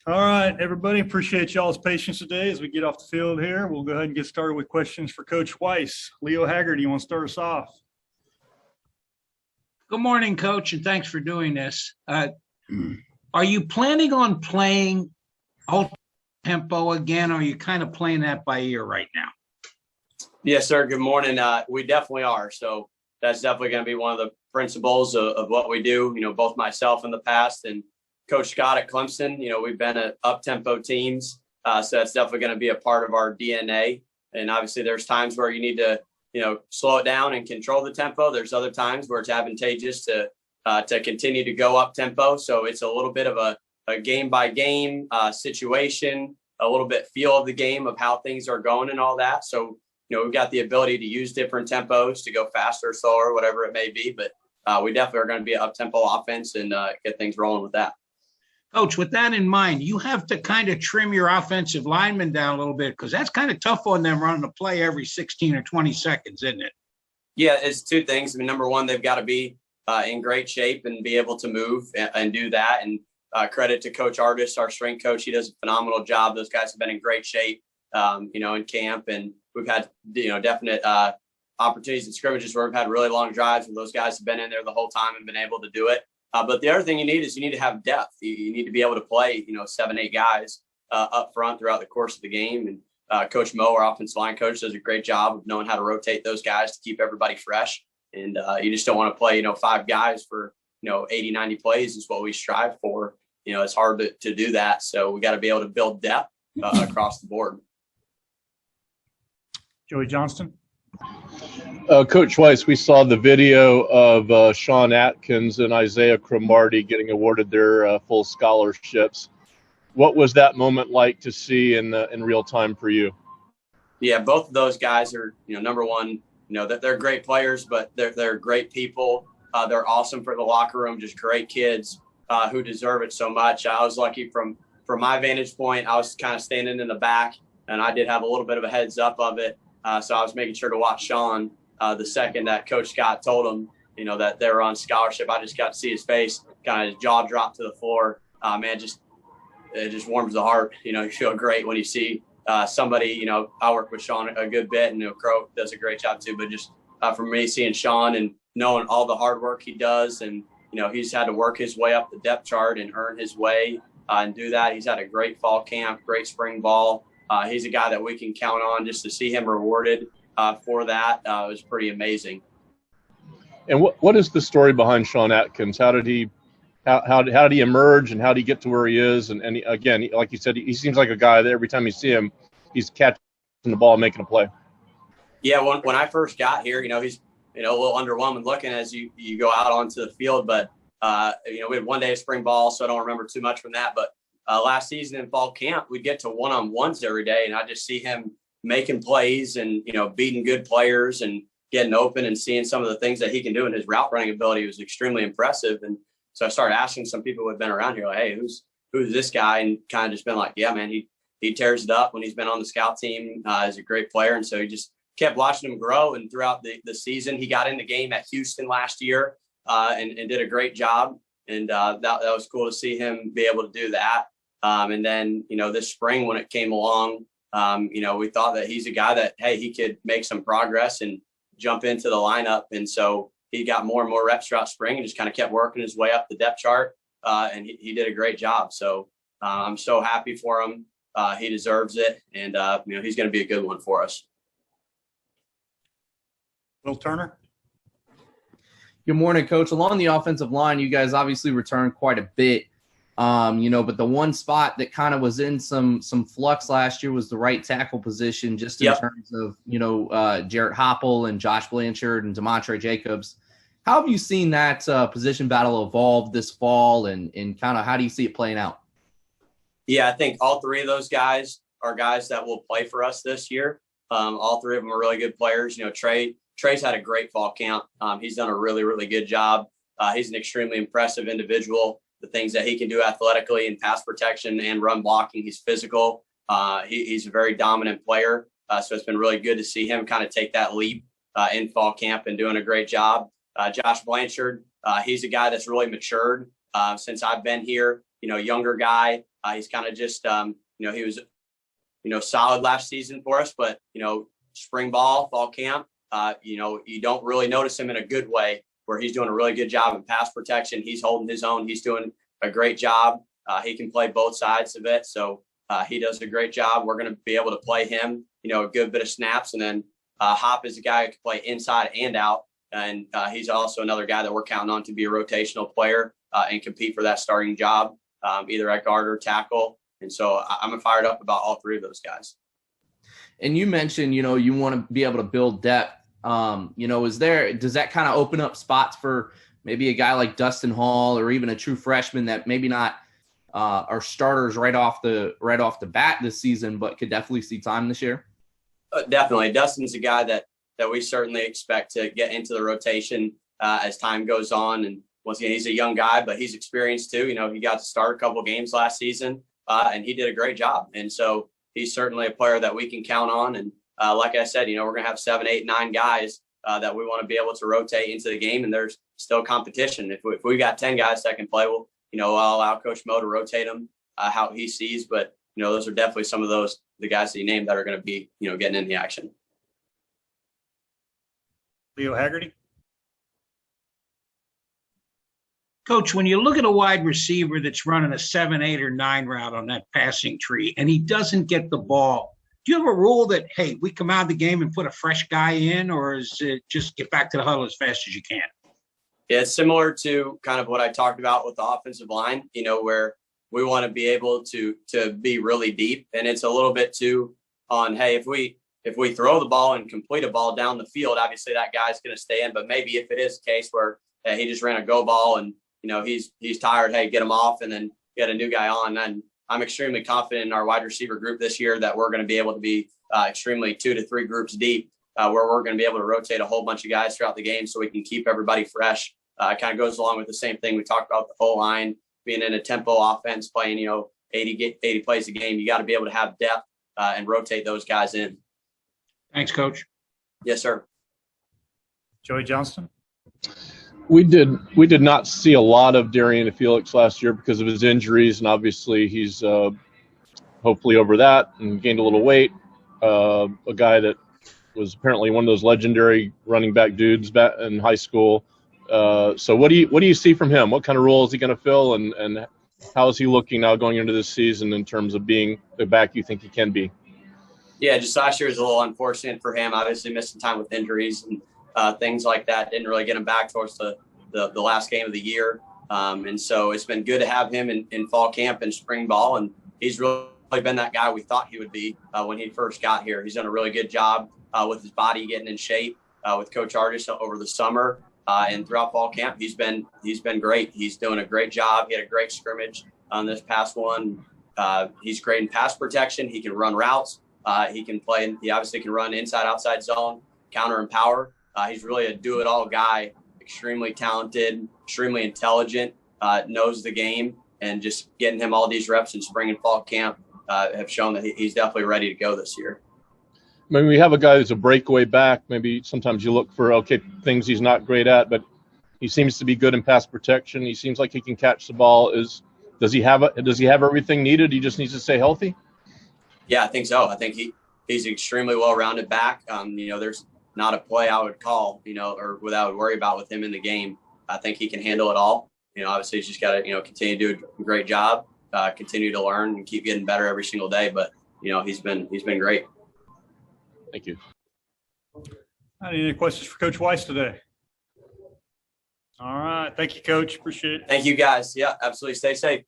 All right, everybody. Appreciate y'all's patience today as we get off the field here. We'll go ahead and get started with questions for Coach Weis. Leo Haggard, do you want to start us off? Good morning, Coach, and thanks for doing this. Are you planning on playing alt tempo again, or are you kind of playing that by ear right now? Yes, sir. Good morning. We definitely are. So that's definitely going to be one of the principles of what we do. Both myself in the past and Coach Scott at Clemson, we've been at up-tempo teams. So that's definitely going to be a part of our DNA. And obviously there's times where you need to, slow it down and control the tempo. There's other times where it's advantageous to continue to go up-tempo. So it's a little bit of a game-by-game situation, a little bit feel of the game of how things are going and all that. So, we've got the ability to use different tempos to go faster, slower, whatever it may be. But we definitely are going to be an up-tempo offense and get things rolling with that. Coach, with that in mind, you have to kind of trim your offensive linemen down a little bit because that's kind of tough on them running a play every 16 or 20 seconds, isn't it? Yeah, it's two things. Number one, they've got to be in great shape and be able to move and do that. And credit to Coach Artis, our strength coach. He does a phenomenal job. Those guys have been in great shape, in camp. And we've had, definite opportunities and scrimmages where we've had really long drives where those guys have been in there the whole time and been able to do it. But the other thing you need to have depth. You need to be able to play, 7, 8 guys up front throughout the course of the game. And Coach Mo, our offensive line coach, does a great job of knowing how to rotate those guys to keep everybody fresh. And you just don't want to play, 5 guys for, 80, 90 plays is what we strive for. It's hard to do that. So we got to be able to build depth across the board. Joey Johnston. Coach Weis, we saw the video of Sean Atkins and Isaiah Cromartie getting awarded their full scholarships. What was that moment like to see in real time for you? Yeah, both of those guys are, number one, that they're great players, but they're great people. They're awesome for the locker room, just great kids who deserve it so much. I was lucky from my vantage point. I was kind of standing in the back, and I did have a little bit of a heads up of it. So I was making sure to watch Sean. The second that Coach Scott told him, that they were on scholarship, I just got to see his face, kind of his jaw drop to the floor. Man, it just warms the heart. You feel great when you see somebody. I work with Sean a good bit, and Crow does a great job too. But just for me, seeing Sean and knowing all the hard work he does, and he's had to work his way up the depth chart and earn his way and do that. He's had a great fall camp, great spring ball. He's a guy that we can count on. Just to see him rewarded for that was pretty amazing. And what is the story behind Sean Atkins? How did he emerge, and how did he get to where he is? And again, like you said, he seems like a guy that every time you see him, he's catching the ball and making a play. Yeah, when I first got here, he's a little underwhelming looking as you go out onto the field. But we had one day of spring ball, so I don't remember too much from that. But last season in fall camp, we'd get to one-on-ones every day, and I just see him making plays and, beating good players and getting open and seeing some of the things that he can do. And his route running ability was extremely impressive. And so I started asking some people who had been around here, like, hey, who's this guy? And kind of just been like, yeah, man, he tears it up when he's been on the scout team. He's a great player. And so he just kept watching him grow. And throughout the season, he got in the game at Houston last year and did a great job. And that was cool to see him be able to do that. And then, this spring when it came along, we thought that he's a guy that, hey, he could make some progress and jump into the lineup. And so he got more and more reps throughout spring and just kind of kept working his way up the depth chart. And he did a great job. So I'm so happy for him. He deserves it. And, he's going to be a good one for us. Will Turner. Good morning, Coach. Along the offensive line, you guys obviously returned quite a bit. But the one spot that kind of was in some flux last year was the right tackle position, just in terms of, Jarrett Hopple and Josh Blanchard and Demontre Jacobs. How have you seen that position battle evolve this fall, and kind of how do you see it playing out? Yeah, I think all three of those guys are guys that will play for us this year. All three of them are really good players. Trey's had a great fall camp. He's done a really, really good job. He's an extremely impressive individual. The things that he can do athletically and pass protection and run blocking. He's physical. He's a very dominant player. So it's been really good to see him kind of take that leap in fall camp and doing a great job. Josh Blanchard, he's a guy that's really matured since I've been here. Younger guy, He's kind of just, he was, solid last season for us, but, spring ball, fall camp, you don't really notice him in a good way where he's doing a really good job in pass protection. He's holding his own. He's doing a great job. He can play both sides of it. So he does a great job. We're going to be able to play him, a good bit of snaps. And then Hop is a guy who can play inside and out. And he's also another guy that we're counting on to be a rotational player and compete for that starting job, either at guard or tackle. And so I'm fired up about all three of those guys. And you mentioned, you want to be able to build depth. Does that kind of open up spots for maybe a guy like Dustin Hall or even a true freshman that maybe not are starters right off the bat this season, but could definitely see time this year? Definitely. Dustin's a guy that we certainly expect to get into the rotation as time goes on. And once again, he's a young guy, but he's experienced too. He got to start a couple games last season and he did a great job. And so he's certainly a player that we can count on. And like I said, we're going to have 7, 8, 9 guys that we want to be able to rotate into the game. And there's still competition. If we got 10 guys that can play, I'll allow Coach Mo to rotate them how he sees. But, those are definitely some of the guys that you named that are going to be, getting in the action. Leo Haggerty. Coach, when you look at a wide receiver that's running a 7, 8, or 9 route on that passing tree and he doesn't get the ball, do you have a rule that, hey, we come out of the game and put a fresh guy in, or is it just get back to the huddle as fast as you can? Yeah, it's similar to kind of what I talked about with the offensive line, where we want to be able to be really deep. And it's a little bit too on, hey, if we throw the ball and complete a ball down the field, obviously that guy's going to stay in. But maybe if it is a case where he just ran a go ball and, he's tired, hey, get him off and then get a new guy on. And I'm extremely confident in our wide receiver group this year that we're going to be able to be extremely 2 to 3 groups deep where we're going to be able to rotate a whole bunch of guys throughout the game so we can keep everybody fresh. It kind of goes along with the same thing we talked about, the whole line being in a tempo offense, playing, 80 plays a game. You got to be able to have depth and rotate those guys in. Thanks, Coach. Yes, sir. Joey Johnston. We did not see a lot of Darian Felix last year because of his injuries, and obviously he's hopefully over that and gained a little weight. A guy that was apparently one of those legendary running back dudes back in high school. So what do you see from him? What kind of role is he going to fill, and how is he looking now going into this season in terms of being the back you think he can be? Yeah, just last year was a little unfortunate for him. Obviously missing time with injuries and things like that. Didn't really get him back towards the last game of the year. And so it's been good to have him in fall camp and spring ball. And he's really been that guy we thought he would be when he first got here. He's done a really good job with his body getting in shape with Coach Artis over the summer and throughout fall camp. He's been great. He's doing a great job. He had a great scrimmage on this past one. He's great in pass protection. He can run routes. He can play. He obviously can run inside, outside zone, counter and power. He's really a do-it-all guy, extremely talented, extremely intelligent, knows the game, and just getting him all these reps in spring and fall camp have shown that he's definitely ready to go this year. I mean, we have a guy that's a breakaway back. Maybe sometimes you look for, things he's not great at, but he seems to be good in pass protection. He seems like he can catch the ball. Does he have everything needed? He just needs to stay healthy? Yeah, I think so. I think he's an extremely well-rounded back. There's not a play I would call, or without worry about with him in the game. I think he can handle it all. Obviously he's just got to, continue to do a great job, continue to learn and keep getting better every single day. But, he's been great. Thank you. Any questions for Coach Weis today? All right. Thank you, Coach. Appreciate it. Thank you, guys. Yeah, absolutely. Stay safe.